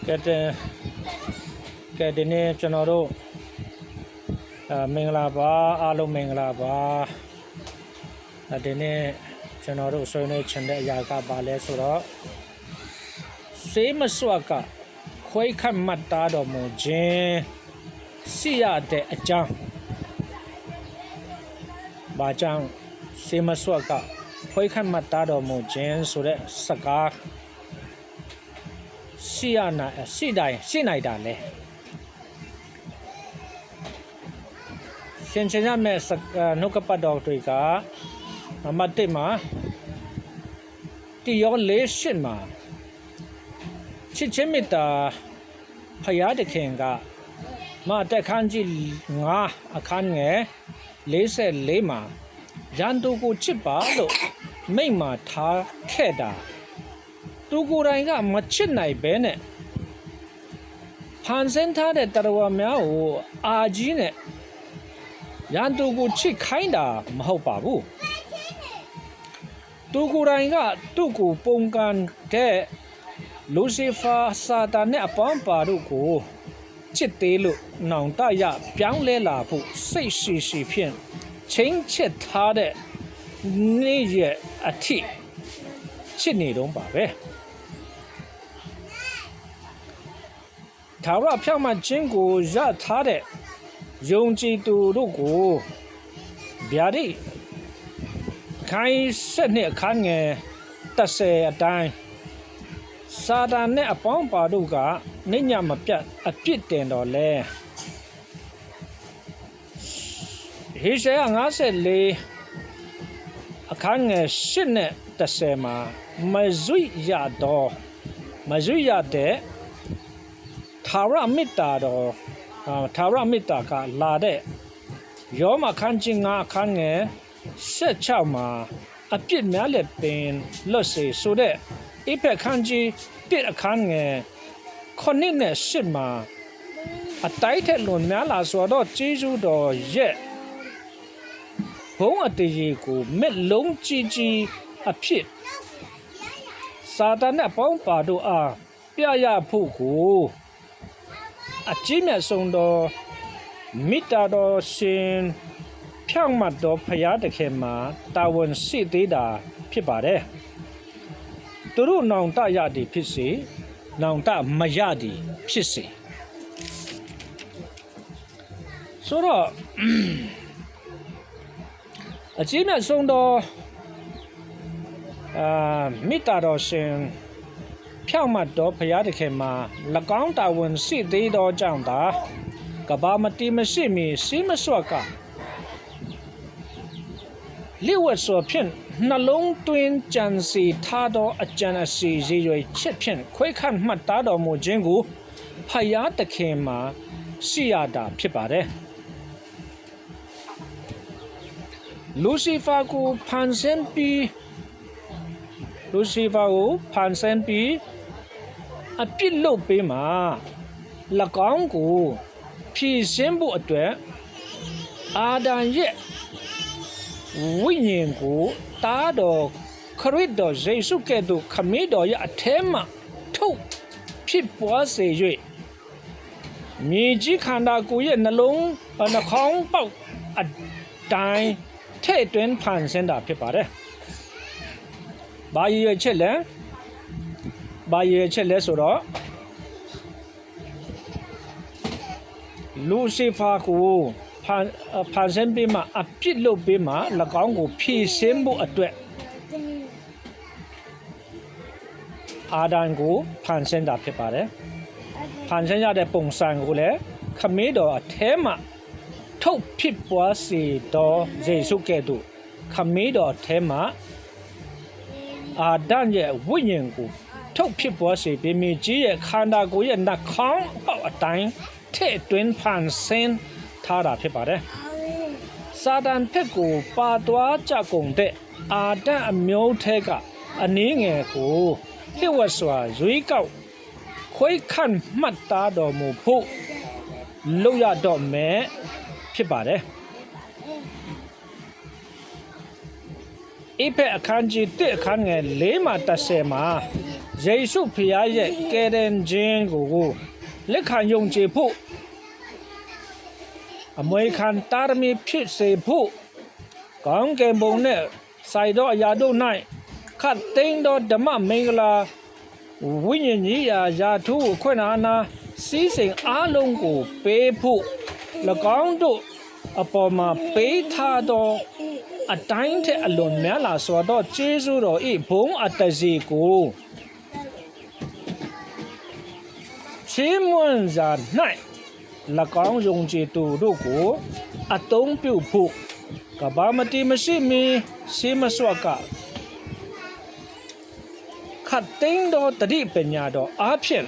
ကဲဒီနေ့ကျွန်တော်တို့မင်္ဂလာပါအားလုံးမင်္ဂလာပါဒီနေ့ကျွန်တော်တို့ဆွေးနွေးချင်တဲ့အရာကဘာလဲဆိုတော့စေမစွာကခွဲခတ်မှတ်သားတော်မူခြင်းရှိရတဲ့အကြောင်းဘာကြောင့်စေမစွာကခွဲခတ်မှတ်သားတော်မူခြင်းဆိုတဲ့စကားရှိနိုင်တာလေရှင်ချင်ရမယ့်နှုတ်ကပတ်တော်တွေကအမတ်1မှာတိယော4:8မှာချစ်ချင်းမေတ္တာဖယားတခင်ကတက်ခန်းကြီး9အခန်းငယ်44မှာရန်သူကိုချစ်ပါလို့မိန့်မှာထားခဲ့တာသူကိုယ်တိုင်ကမချစ်နိုင်ပဲနဲ့ဖန်ဆင်းထားတဲ့တရားဝါများကိုအာကြီးနဲ့ရန်သူကိုချစ်ခိုင်းတာမဟုတ်ပါဘူးသူကိုယ်တိုင်ကသူ့ကိုပုံကန်တဲ့လူစီဖာစာတာနဲ့အပေါင်းပါတို့ကိုချစ်သေးလို့နောင်တရပြောင်းလဲလာဖို့စိတ်ရှိဖြင့်ချင်းချစ်ထားတဲ့နေ့ရက်အထိချစ်နေတော့ပါပဲထာဝရဖြောင့်မတ်ခြင်းကိုရထားတဲ့ယုံကြည်သူတို့ကိုဗျာဒိခိုင်း7အခန်းငယ်30အတိုင်းစာတာနဲ့အပေါင်းပါတို့ကနိညာမပြတ်အပြစ်တင်တော်လဲဟေရှာယ54အခန်းငယ်8နဲ့30မှာမဇွိရတဲ့ထာဝရမေတ္တာကလာတဲ့ယောမခန်းကြီး9အခန်းငယ်16မှာအပြစ်များလက်ပင်လွတ်စေဆိုတဲ့အိဖက်ခန်းကြီး1အခန်းငယ်9နဲ့10မှာအတိုက်ထက်လွန်များလာဆိုတော့ကျေးဇူးတော်ရဲ့ဘုံအတရေကိုမဲ့လုံးကြီးအဖြစ်စာတန်နဲ့ပေါင်းပါတို့အားပြရဖို့ကိုအကြီးမြတ်ဆုံးသောမေတ္တာတော်ရှင်ဖြောင့်မတ်တော်ဖရာတခင်မှာတာဝန်ရှိသေးတာဖြစ်ပါတယ်သူတို့နောင်တရသည်ဖြစ်စေနောင်တမရသည်ဖြစ်စေဆိုတော့အကြီးမြတ်ဆုံးသောမေတ္တာတော်ရှင်ဖြောင့်မတ်တော်ဖရာတခင်မှာ၎င်းတာဝန်ရှိသေးသောကြောင့်သာကဘာမတိမရှိမီစီမစွတ်ကလိဝတ်ဆိုဖြင့်နှလုံးသွင်းကြံစီထားသောအကြံအစီရည်ရွယ်ချက်ဖြင့်ခွဲခန့်မှတ်သားတော်မူခြင်းကိုဖယားတခင်မှာရှိရတာဖြစ်ပါတယ်လူစီဖာကိုဖန်ဆင်းပြီးအပြစ်လုပ်ပေးမှာ၎င်းကိုဖြည့်ရှင်းဖို့အတွက်အာဒံရဲ့ဝိညာဉ်ကိုတားတော်ခရစ်တော်ယေရှုကဲ့သို့ခမည်းတော်ရဲ့အထဲမှထုတ်ဖြစ်ပွားစေ၍မြေကြီးခန္ဓာကိုယ်ရဲ့နှခေါင်းပေါက်အတိုင်းထဲ့တွင်ဖန်ဆင်းတာဖြစ်ပါတယ်။ဘာရည်ရွယ်ချက်လဲဆိုတော့လူစီဖာကိုဖန်ဆင်းပြီးမှအပြစ်လုပ်ပြီးမှ၎င်းကိုဖြည့်ရှင်းဖို့အတွက်အာဒံကိုဖန်ဆင်းတာဖြစ်ပါတယ်ဖန်ဆင်းရတဲ့ပုံစံကိုလည်းခမည်းတော်အထဲမှထုတ်ဖြစ်ပွားစေတော်ယေရှုကဲ့သို့ခမည်းတော်အထဲမှအာဒံရဲ့ဝိညာဉ်ကိုထုတ်ဖြစ်ပွားစေပြီးမြေကြီးရဲ့ခန္ဓာကိုယ်ရဲ့နှာခေါင်းပေါက်အတိုင်းထဲ့တွင်ဖန်ဆင်းထားတာဖြစ်ပါတယ်စာတန်ဖက်ကိုပါသွားကြကုန်တဲ့အာဒံအမျိုးထဲကအနည်းငယ်ကိုလျှို့ဝှက်စွာရွေးကောက်ခွဲခန့်မှတ်သားတော်မူဖို့လုပ်ရတော့မယ်ဖြစ်ပါတယ်အိဖက်အခန်းကြီး1အခန်းငယ်4မှာ30မှာ ယေရှုဖျားရဲ့ကယ်တင်ခြင်းကိုလက်ခံယုံကြည်ဖို့အမွေခံတာရမီဖြစ်စေဖို့ကောင်းကင်ဘုံနဲ့ဆိုင်သောအရာတို့၌ခတ်သိမ်းသောဓမ္မမင်္ဂလာဝိညာဉ်ကြီးရာထူးကိုခွင့်အာဏာစီးစိမ်အားလုံးကိုပေးဖို့၎င်းတို့အပေါ်မှာပေးထားသောအတိုင်းထက်အလွန်များလာစွာသောကျေးဇူးတော်၏ဘုန်းအတ္တစီကိုချီးမွမ်းစွာ၌၎င်းယုံကြည်သူတို့ကိုအသုံးပြုဖို့ကဘာမတိမရှိမီရှိမစွာကခတ်သိမ်းသောတတိပညာတော်အားဖြင့်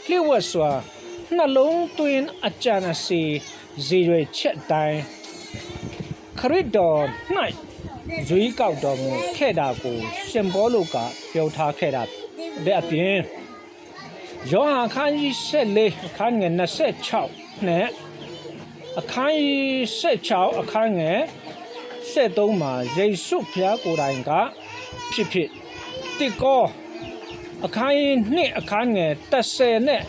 လျှို့ဝှက်စွာနှလုံးသွင်းအကြံအစီဇေရွေချက်တိုင်းခရစ်တော်၌ရွေးကောက်တော်မူခဲ့တာကိုရှင်ဘောလုကပြောထားခဲ့တာတဲ့အပြင်ယောဟန်ခန်းကြီး14အခန်းငယ်26နဲ့အခန်းကြီး16အခန်းငယ်73မှာယေရှုဖျားကိုယ်တိုင်ကဖြစ်တိကောအခန်းကြီး2အခန်းငယ်30နဲ့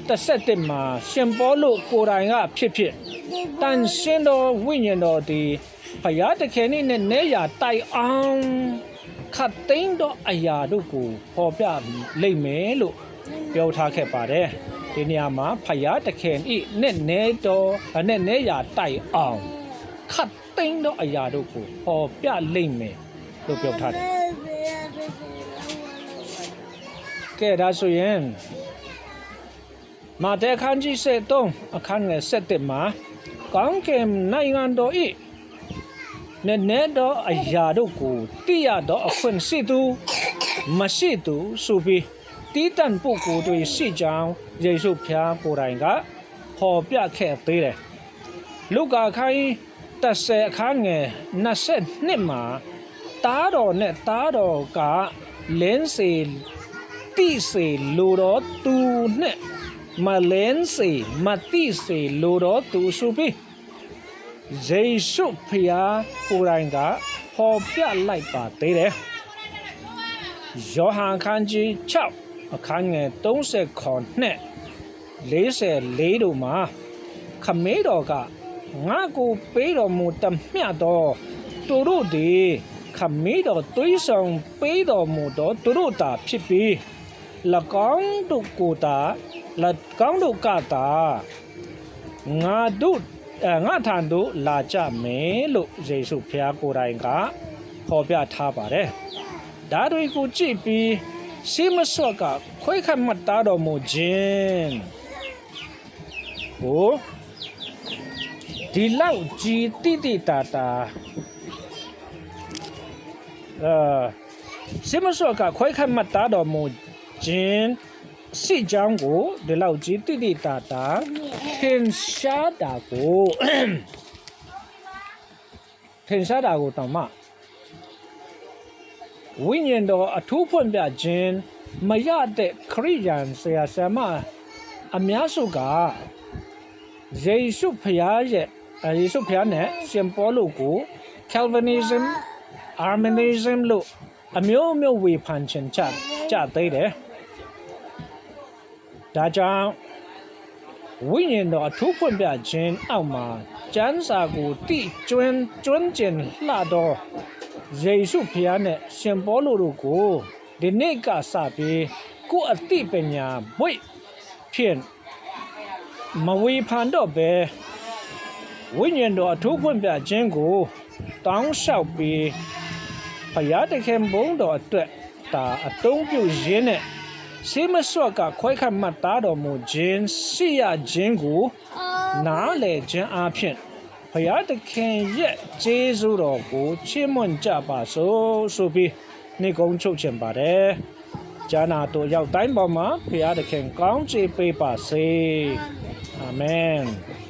17မှာရှင်ပေါလုကိုယ်တိုင်ကဖြစ်တန်ရှင်းသောဝိညာဉ်တော်သည်ဖယားတခင်နှင့်နေရာတိုက်အောင်ခတ်သိမ်းသောအရာတို့ကိုဖော်ပြလိမ့်မယ်လို့ပြောထားခဲ့ပါတယ်ဒီနေရာမှာဖယားတခင်ဤနဲ့နေရာတိုက်အောင်ခတ်သိမ်းသောအရာတို့ကိုဖော်ပြလိမ့်မယ်လို့ပြောထားတယ်ကဲဒါဆိုရင်မာတဲခန်းကြီး73အခန်းငယ်7မှာကောင်းကင်နိုင်ငံတော်ဤနဲ့တော့အရာတို့ကိုသိရတော့အခွင့်ရှိသူမရှိသူဆိုပြီးတီးတန့်ပုဂ္ဂိုလ်တွေရှိကြောင်းယေရှုဖျားကိုယ်တိုင်ကဖော်ပြခဲ့သေးတယ်လုကာခိုင်း10အခန်းငယ်22မှာတားတော်နဲ့တားတော်ကလင်းစေတိစေလိုတော်သူနဲ့မလင်းစေမတိစေလိုတော်သူဆိုပြီးယေရှုဖျားကိုယ်တိုင်ကဖော်ပြလိုက်ပါသေးတယ်ယောဟန်ခန်းကြီး6အခန်းငယ်30နဲ့44တို့မှာခမေတော်ကငါကိုပေးတော်မူတမျှသောသူတို့သည်ခမေတော်သွေးဆောင်ပေးတော်မူသောသူတို့သာဖြစ်ပြီး၎င်းတို့ကိုသာ၎င်းတို့ကသာငါထံသို့လာကြမယ်လို့ယေရှုဖျားကိုယ်တိုင်ကဖော်ပြထားပါတယ်ဒါတွေကိုကြည့်ပြီးရှိမစောကခွဲခတ်မှတ်သားတော်မူခြင်းကိုဒီလောက်ကြီးတိတာရှိမစောကခွဲခတ်မှတ်သားတော်မူခြင်းရှိကြောင်းကိုဒီလောက်ကြီးတိတာထင်ရှားတာကိုတောင်မှဝိညာဉ်တော်အထူးဖွင့်ပြခြင်းမရတဲ့ခရိယန်ဆရာဆရာမအများစုကယေရှုဖျားနဲ့ရှင်ပေါလုကို Calvinism, Arminianism လို့အမျိုးဝေဖန်ခြင်းကြသေးတယ်ဒါကြောင့်ဝိညာဉ်တော်အထူးဖွင့်ပြခြင်းအောက်မှာကျမ်းစာကိုတိကျွန်းကျင်လှတော့ယေရှုဖျားနဲ့ရှင်ပေါလုတို့ကိုဒီနေ့ကစပြီးကိုယ်အသိပညာဘွိဖြင့်မဝေဖန်တော့ပဲဝိညာဉ်တော်အထူးဖွင့်ပြခြင်းကိုတောင်းလျှောက်ပြီးဘုရားသခင်ဘုန်းတော်အတွက်ဒါအသုံးပြုရင်းနဲ့ရှိမစွတ်ကခွဲခတ်မှတ်သားတော်မူခြင်းရှိရခြင်းကိုနားလည်ခြင်းအပြင်ဘုရားသခင်ရဲ့ကျေးဇူးတော်ကိုချီးမွမ်းကြပါစို့ဆိုပြီးနေကုန်းချုပ်ခြင်းပါတယ်။ဂျာနာတို့ရောက်တိုင်းပေါ်မှာဘုရားသခင်ကောင်းချီးပေးပါစေ။အာမင်။